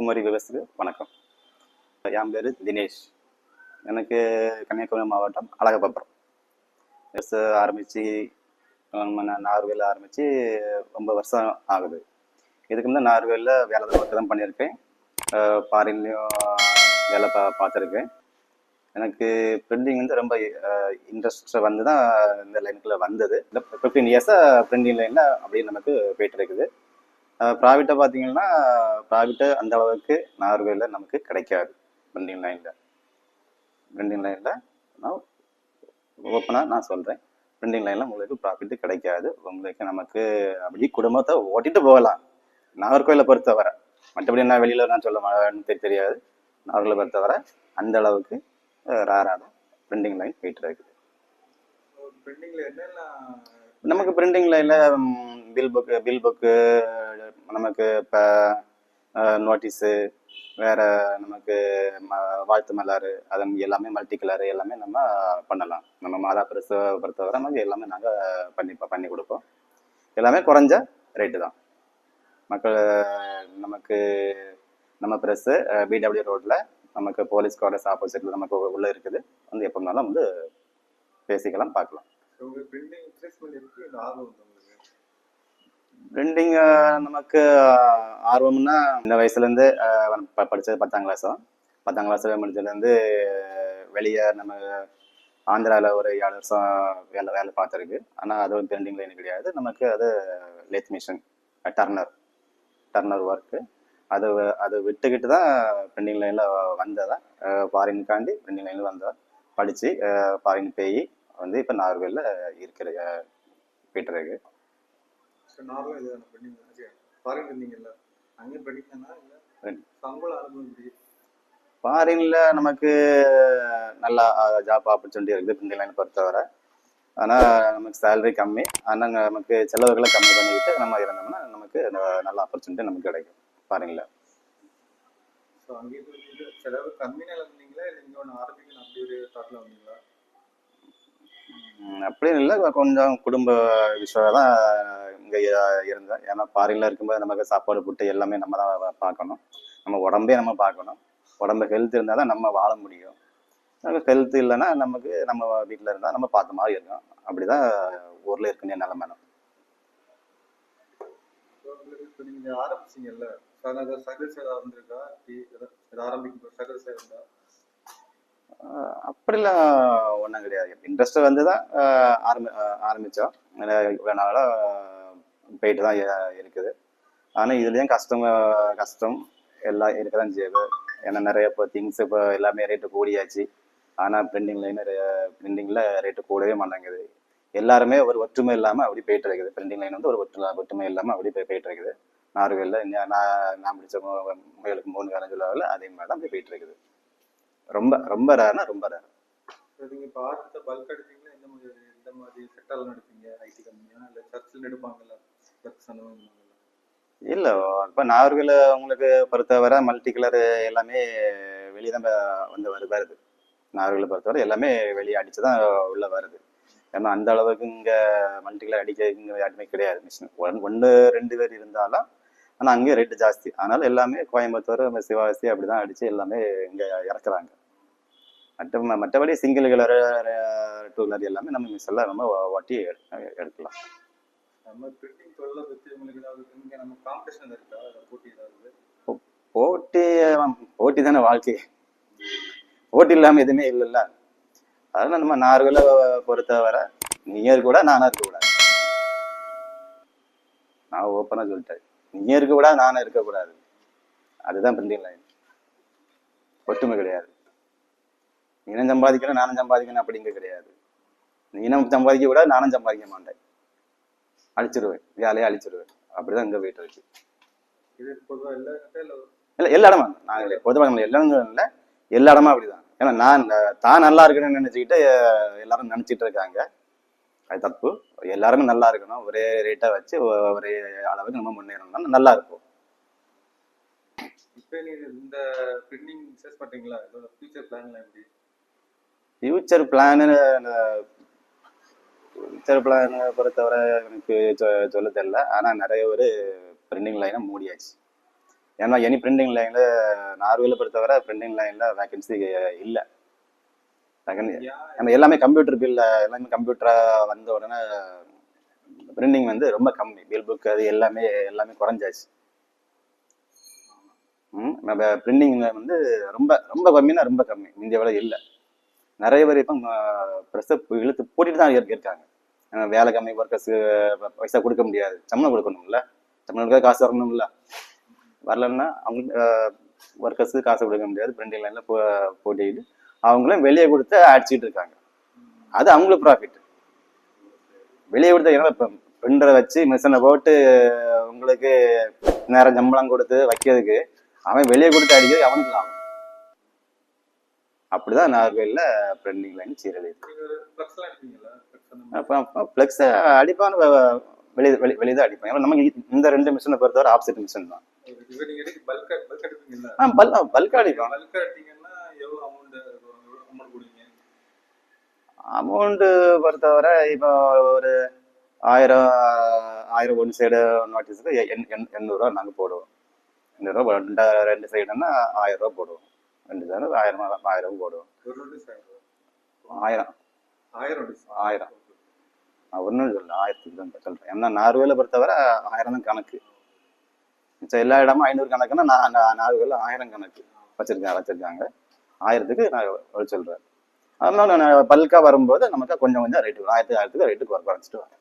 குமரி விவசாய வணக்கம். என் பேர் தினேஷ். எனக்கு கன்னியாகுமரி மாவட்டம் அழகப்பபுரம் ஆரம்பித்து நார்வேல ஆரம்பித்து ரொம்ப வருஷம் ஆகுது. இதுக்கு முன்னே நார்வேல வேலை தான் பண்ணியிருக்கேன். ஃபாரின்லேயும் வேலை பார்த்துருக்கேன். எனக்கு பிரிண்டிங் வந்து ரொம்ப இன்ட்ரெஸ்ட் வந்து தான் இந்த லைனுக்குள்ளே வந்தது. இந்த 15 இயர்ஸாக பிரிண்டிங் லைனில் அப்படியே நமக்கு போயிட்டு இருக்குது. ப்ராஃபிட்டை பார்த்தீங்கன்னா ப்ராஃபிட்டு அந்த அளவுக்கு நார்வேல நமக்கு கிடைக்காது. பிரிண்டிங் லைனில் நான் ஓப்பனாக நான் சொல்கிறேன், பிரிண்டிங் லைனில் உங்களுக்கு ப்ராஃபிட்டு கிடைக்காது. உங்களுக்கு நமக்கு அப்படி குடும்பத்தை ஓட்டிட்டு போகலாம் நாகர்கோயிலை பொறுத்தவரை. மற்றபடி என்ன வெளியில் நான் சொல்ல தெரியாது. நாகர்கோயிலை பொறுத்தவரை அந்த அளவுக்கு ரேராக தான் பிரிண்டிங் லைன் போயிட்டு இருக்குது. நமக்கு பிரிண்டிங் லைனில் பில் புக்கு நமக்கு இப்போ நோட்டீஸு, வேறு நமக்கு வாழ்த்து மலர், அது எல்லாமே மல்டி கலரு எல்லாமே நம்ம பண்ணலாம். நம்ம மாதா பிரஸை பொறுத்தவரை நமக்கு எல்லாமே நாங்கள் பண்ணி கொடுப்போம். எல்லாமே குறைஞ்ச ரேட்டு தான். மக்கள் நமக்கு நம்ம ப்ரெஸ்ஸு பிடபிள்யூ ரோட்டில் நமக்கு போலீஸ் குவார்டர்ஸ் ஆப்போசிட்டில் நமக்கு உள்ளே இருக்குது. வந்து எப்போ இருந்தாலும் வந்து பேசிக்கலாம், பார்க்கலாம். பிரிண்டிங் நமக்கு ஆர்வம்னா இந்த வயசுலேருந்து படித்தது 10ஆம் கிளாஸும். 10ஆம் கிளாஸில் முடிச்சதுலேருந்து வெளியே நம்ம ஆந்திராவில் ஒரு 7 வருஷம் வேலை பார்த்துருக்கு. ஆனால் அது ஒரு பிரிண்டிங் லைன் கிடையாது. நமக்கு அது லேத் மிஷின், டர்னர் ஒர்க்கு. அது விட்டுக்கிட்டு தான் பிரிண்டிங் லைனில் வந்ததா. ஃபாரினுக்காண்டி பிரிண்டிங் லைனில் வந்ததா படித்து ஃபாரின் போய் வந்து இப்போ நார்வேல இருக்கிற போயிட்டு இருக்கு. ஃபாரின்ல நமக்கு நல்லா ஜாப் ஆப்பர்ச்சுனிட்டி இருக்குது பிரிண்டிங் லைன் பொறுத்தவரை. ஆனால் நமக்கு சேலரி கம்மி. ஆனால் நமக்கு செலவுகளை கம்மி பண்ணிக்கிட்டு நம்ம இருந்தோம்னா நமக்கு நல்ல ஆப்பர்ச்சுனிட்டி நமக்கு கிடைக்கும் ஃபாரின்ல. அப்படின்னு இல்லை, கொஞ்சம் குடும்ப விஷயம் தான் இங்கே இருந்தேன். ஏன்னா ஃபாரின்ல இருக்கும்போது நமக்கு சாப்பாடு போட்டு எல்லாமே நம்ம தான் பார்க்கணும். நம்ம உடம்பே நம்ம பார்க்கணும். உடம்பு ஹெல்த் இருந்தால் தான் நம்ம வாழ முடியும். நமக்கு ஹெல்த் இல்லைன்னா நமக்கு நம்ம வீட்டில் இருந்தால் நம்ம பார்த்த மாதிரி இருக்கும். அப்படிதான் ஊரில் இருக்குன்னு நிலைமை. அப்படிலாம் ஒன்றும் கிடையாது. இன்ட்ரெஸ்ட் வந்து தான் ஆரம்பித்தோம். இவ்வளோ நாளாக போயிட்டு தான் இருக்குது. ஆனால் இதுலேயும் கஷ்டம் எல்லாம் இருக்க தான் செய்யுது. ஏன்னா நிறைய இப்போ திங்ஸ் இப்போ எல்லாமே ரேட்டு கூடியாச்சு. ஆனால் பிரிண்டிங்கில் ரேட்டு கூடவே மாட்டேங்குது. எல்லாருமே ஒரு ஒற்றுமை இல்லாமல் அப்படி போயிட்டு இருக்குது. பிரிண்டிங் லைன் வந்து ஒரு ஒற்றுமை இல்லாமல் அப்படி போயிட்டு இருக்குது. நார்வேல நான் பிடிச்ச முயலுக்கு 3 காலம் சொல்லுவாங்கல்ல, அதே மாதிரி தான் அப்படி போயிட்டு இருக்குது. ரொம்ப ரொம்ப ரேர்னா ரொம்ப ரேர். இல்லை, இப்போ நார்வேல உங்களுக்கு பொறுத்தவரை மல்டி கலர் எல்லாமே வெளியே தான் வந்து வருது. நார்வேல பொறுத்தவரை எல்லாமே வெளியே அடிச்சு தான் உள்ள வருது. ஏன்னா அந்த அளவுக்கு இங்கே மல்டி கலர் அடிக்க இங்கே யாருமே கிடையாது. மிஷின் 1-2 பேர் இருந்தாலும், ஆனால் அங்கேயும் ரேட்டு ஜாஸ்தி. அதனால எல்லாமே கோயம்புத்தூர், சிவாசி அப்படி தான் அடித்து எல்லாமே இங்கே இறக்குறாங்க. மற்றபடி சிங்கிள் கலர் 2 கலர் எல்லாமே நம்ம மிஷினில் நம்ம ஓட்டி எடுக்கலாம். போட்டி தானே வாழ்க்கை. போட்டி இல்லாமல் எதுவுமே இல்லைல்ல. அதனால நம்ம நார்வேல பொறுத்தவரை நீயும் இருக்கக்கூடாது, நானும் இருக்கக்கூடாது. நான் ஓப்பனாக சொல்லிட்டேன், நீயும் இருக்கக்கூடாது, நானும் இருக்கக்கூடாது. அதுதான் பிரிண்டிங் லைன். ஒற்றுமை கிடையாது. நீனும் சம்பாதிக்கணும், நானும் சம்பாதிக்கணும் அப்படிங்க கிடையாது. நீனும் சம்பாதிக்க கூடாது, நானும் சம்பாதிக்க மாட்டேன். அழிச்சிருவேன், வேலையை அழிச்சிருவேன். அப்படிதான் இங்கே போயிட்டு இருக்கு. இல்லை, எல்லா இடமா நாங்கள் பொதுவாக எல்லா இடமா அப்படிதான். ஏன்னா நான் தான் நல்லா இருக்கணும்னு நினைச்சுக்கிட்டு எல்லாரும் நினைச்சிட்டு இருக்காங்க. அது தப்பு. எல்லாருமே நல்லா இருக்கணும். ஒரே ரேட்டை வச்சு ஒரே அளவுக்கு நம்ம முன்னேறணும், நல்லா இருக்கும். ஃபியூச்சர் பிளான் பொறுத்தவரை எனக்கு சொல்ல தெரியல. ஆனால் நிறைய ஒரு பிரிண்டிங் லைனை மூடியாச்சு. ஏன்னா எனி பிரிண்டிங் லைன்ல நார்வேல பொறுத்தவரை பிரிண்டிங் லைன்ல வேகன்சி இல்லை. நம்ம எல்லாமே கம்ப்யூட்டர் பில்ல எல்லாமே கம்ப்யூட்டரா வந்த உடனே பிரிண்டிங் வந்து ரொம்ப கம்மி. பில் புக் அது எல்லாமே எல்லாமே குறைஞ்சாச்சு. நம்ம பிரிண்டிங் வந்து ரொம்ப ரொம்ப கம்மின்னா ரொம்ப கம்மி, இந்திய விட இல்லை. நிறைய பேர் இப்போ ப்ரெஸ்ஸை இழுத்து போட்டிட்டு தான் இருக்காங்க. வேலை கம்மி, ஒர்க்கர்ஸ் பைசா கொடுக்க முடியாது, சம்பளம் கொடுக்கணும்ல, சம்பளம் காசு வரணும்ல. வரலன்னா அவங்களுக்கு ஒர்க்கர்ஸுக்கு காசு கொடுக்க முடியாது, பிரிண்டிங் லைன்ல போட்டிட்டு அவங்களும் வெளியே கொடுத்து அடிச்சுட்டு இருக்காங்க. அது அவங்களுக்கு ப்ராஃபிட். வெளியே கொடுத்த ஏன்னா இப்போ பிரிண்டரை வச்சு மிஷினை போட்டு உங்களுக்கு நேரம் சம்பளம் கொடுத்து வைக்கிறதுக்கு அவன் வெளியே கொடுத்து அடிக்கிறது அவனுக்கு லாபம். அப்படிதான் நார்வேல பிரிண்டிங் லைன் சீரழியுது. ஃப்ளெக்ஸ் அடிப்பான்னு வெளியே அடிப்பாங்க. ஏன்னா நமக்கு இந்த 2 மிஷினை பொறுத்தவரை ஆப்செட் மிஷின் தான். பல்க் அடிப்போம். அமௌண்ட் பொறுத்தவரை இப்போ ஒரு 1000 ஒன் சைடு நோட்டீஸுக்கு 800 நாங்கள் போடுவோம். 800 2 சைடுன்னா 1000 போடுவோம். 2 சைடு 1000 போடுவோம். 1000 ஒன்றும் சொல்ல 1000 தான் சொல்றேன். ஏன்னா நார்வேல பொறுத்தவரை 1000 தான் கணக்கு. எல்லா இடமும் 500 கணக்குன்னா நார்வேல 1000 கணக்கு வச்சிருக்காங்க. 1000க்கு நான் சொல்றேன். அதனால பல்கா வரும்போது நமக்கு கொஞ்சம் ரேட்டு 1000 ரேட்டுக்கு குறைச்சிட்டு வரேன்.